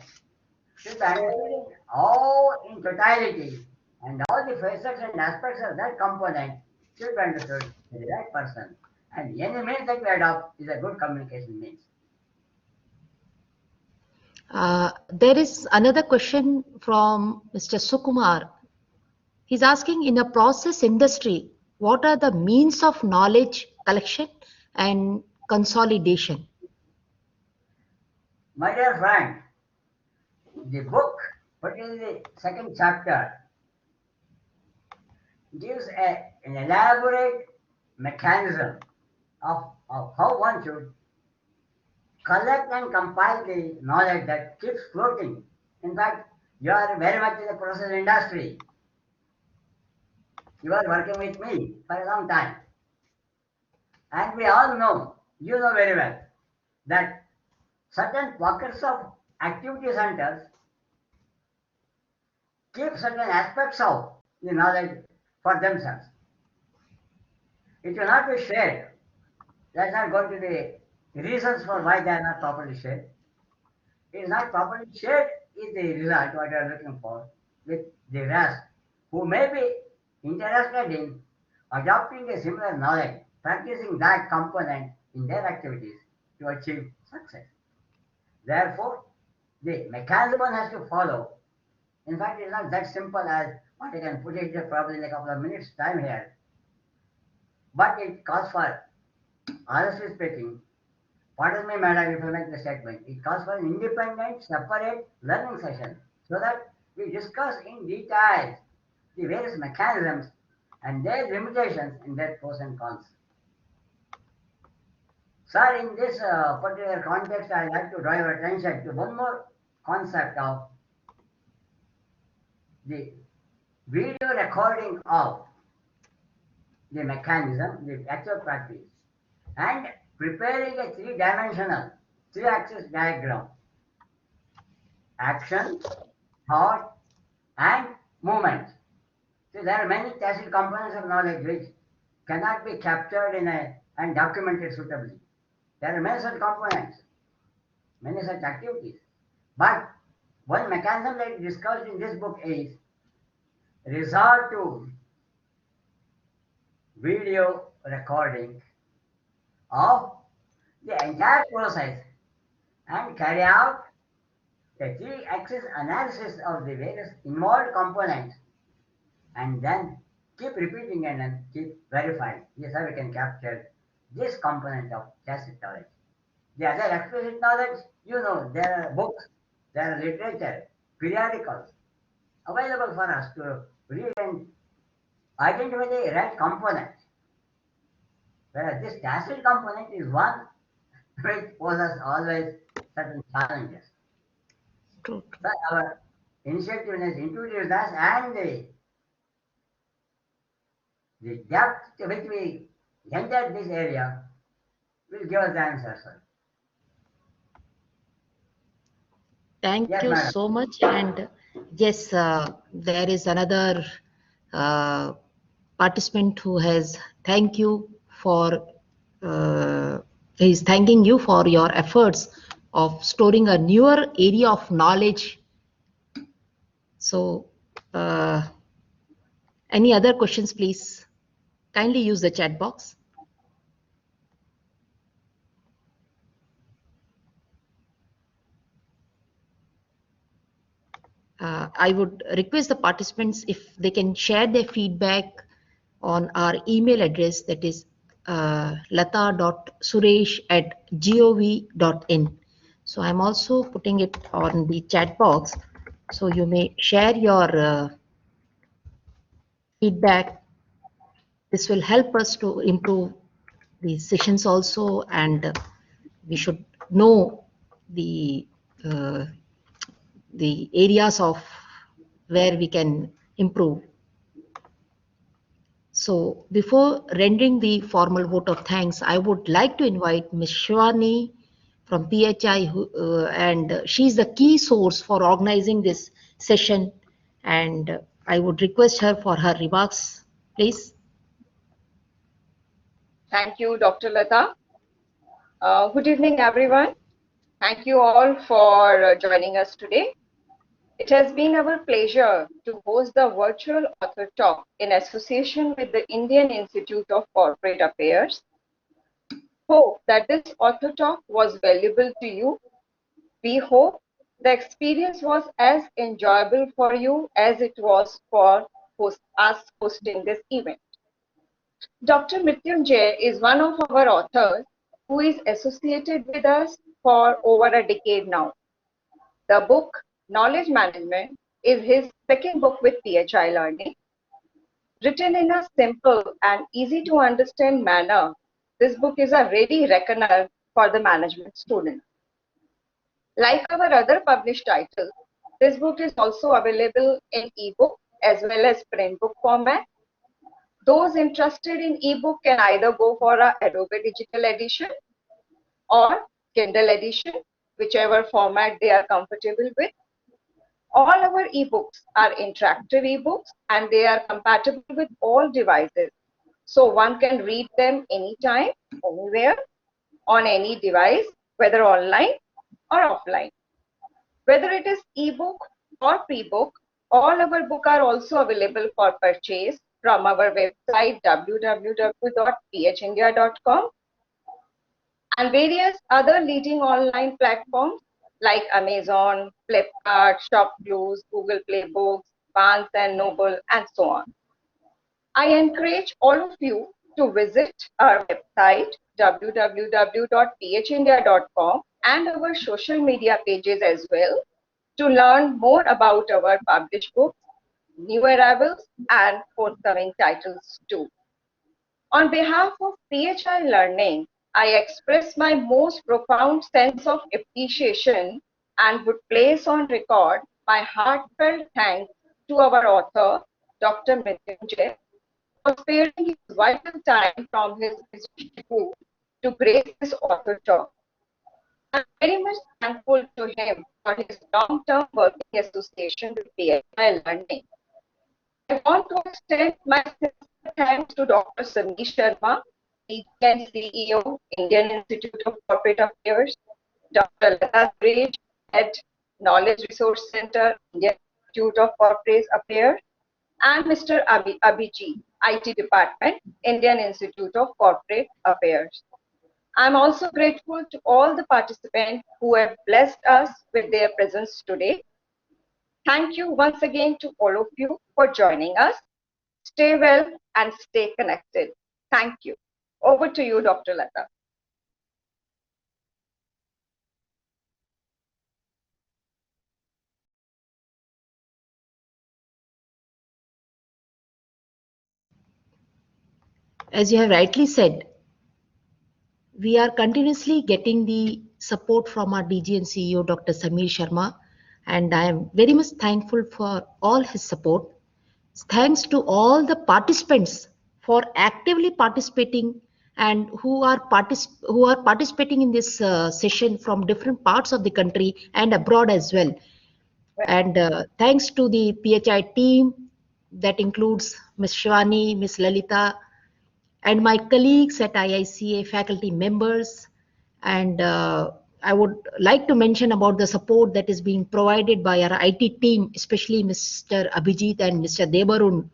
should be understood all in totality, and all the facets and aspects of that component should be understood by the right person. And any means that we adopt is a good communication means. There is another question from Mr. Sukumar. He's asking, in a process industry, what are the means of knowledge collection and consolidation? My dear friend, the book, particularly the second chapter, gives an elaborate mechanism of how one should collect and compile the knowledge that keeps floating. In fact, you are very much in the process industry. You are working with me for a long time. And we all know, you know very well, that certain pockets of activity centers keep certain aspects of the knowledge for themselves. It will not be shared. That's not going to be the reasons for why they are not properly shared. It is not properly shared is the result what you are looking for with the rest who may be interested in adopting a similar knowledge, practicing that component in their activities to achieve success. Therefore, the mechanism one has to follow. In fact, it's not that simple as what I can put it probably in a couple of minutes time here. But it calls for, honestly speaking, pardon me, madam, if I make the statement, it calls for an independent, separate learning session so that we discuss in detail the various mechanisms and their limitations and their pros and cons. Sir, in this particular context, I'd like to draw your attention to one more concept of the video recording of the mechanism, the actual practice, and preparing a three-dimensional, three-axis diagram. Action, thought, and movement. So there are many tacit components of knowledge which cannot be captured and documented suitably. There are many such components, many such activities. But one mechanism that is discussed in this book is resort to video recording of the entire process and carry out a three-axis analysis of the various involved components and then keep repeating and then keep verifying. Yes, how we can capture this component of tacit knowledge. The other explicit knowledge, you know, there are books, there are literature, periodicals available for us to read and identify the right component. Whereas this tacit component is one which poses always certain challenges. True. So our initiative has introduced us and the depth to which we entered this area will give us the answer, sir. Thank Yes, you madam. so much. And yes, there is another participant who has thank you for he's thanking you for your efforts of storing a newer area of knowledge. So any other questions, please kindly use the chat box. I would request the participants if they can share their feedback on our email address, that is lata.suresh@gov.in. So I'm also putting it on the chat box. So you may share your feedback. This will help us to improve the sessions also, and we should know the uh, the areas of where we can improve. So before rendering the formal vote of thanks, I would like to invite Ms. Shivani from PHI, and she's the key source for organizing this session. And I would request her for her remarks, please. Thank you, Dr. Lata. Good evening, everyone. Thank you all for joining us today. It has been our pleasure to host the virtual author talk in association with the Indian Institute of Corporate Affairs. Hope that this author talk was valuable to you. We hope the experience was as enjoyable for you as it was for us hosting this event. Dr. Mrityunjay is one of our authors who is associated with us for over a decade now. The book Knowledge Management is his second book with PHI Learning. Written in a simple and easy to understand manner, this book is a ready reckoner for the management student. Like our other published titles, this book is also available in ebook as well as print book format. Those interested in ebook can either go for a Adobe Digital Edition or Kindle Edition, whichever format they are comfortable with. All our ebooks are interactive ebooks and they are compatible with all devices. So one can read them anytime, anywhere, on any device, whether online or offline. Whether it is ebook or pre-book, all our books are also available for purchase from our website www.phindia.com and various other leading online platforms like Amazon, Flipkart, ShopClues, Google Play Books, Barnes and Noble, and so on. I encourage all of you to visit our website www.phindia.com and our social media pages as well to learn more about our published books, new arrivals, and forthcoming titles too. On behalf of PHI Learning, I express my most profound sense of appreciation and would place on record my heartfelt thanks to our author, Dr. Mrityunjay, for sparing his vital time from his busy schedule to grace this author talk. I'm very much thankful to him for his long-term working association with PHI Learning. I want to extend my sincere thanks to Dr. Sameer Sharma, DG and CEO, Indian Institute of Corporate Affairs, Dr. Lata Suresh, Head, Knowledge Resource Center, Indian Institute of Corporate Affairs, and Mr. Abhijit, IT Department, Indian Institute of Corporate Affairs. I'm also grateful to all the participants who have blessed us with their presence today. Thank you once again to all of you for joining us. Stay well and stay connected. Thank you. Over to you, Dr. Lata. As you have rightly said, we are continuously getting the support from our DG and CEO, Dr. Sameer Sharma, and I am very much thankful for all his support. Thanks to all the participants for actively participating and who are participating in this session from different parts of the country and abroad as well. And thanks to the PHI team that includes Ms. Shivani, Ms. Lalita, and my colleagues at IICA, faculty members, and I would like to mention about the support that is being provided by our IT team, especially Mr. Abhijit and Mr. Debarun.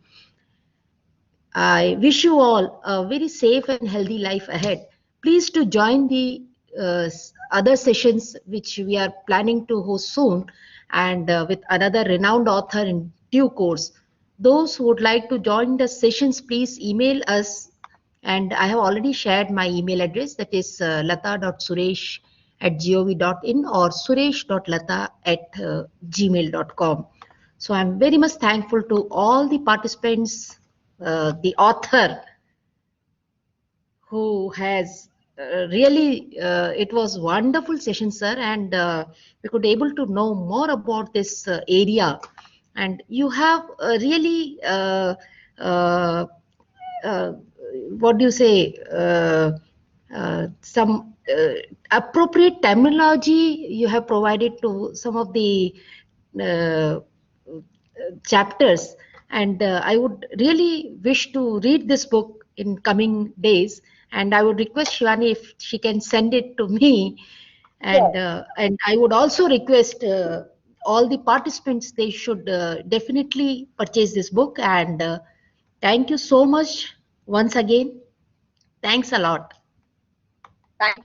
I wish you all a very safe and healthy life ahead. Please to join the other sessions which we are planning to host soon, and with another renowned author in due course. Those who would like to join the sessions, please email us And I have already shared my email address, that is lata.suresh@gov.in or suresh.lata@gmail.com. So I'm very much thankful to all the participants, the author who has really, it was wonderful session, sir, and we could able to know more about this area. And you have really uh, uh, what do you say, some appropriate terminology you have provided to some of the uh, chapters. And I would really wish to read this book in coming days, and I would request Shivani if she can send it to me. And I would also request all the participants, they should definitely purchase this book. And thank you so much once again. Thanks a lot. Thank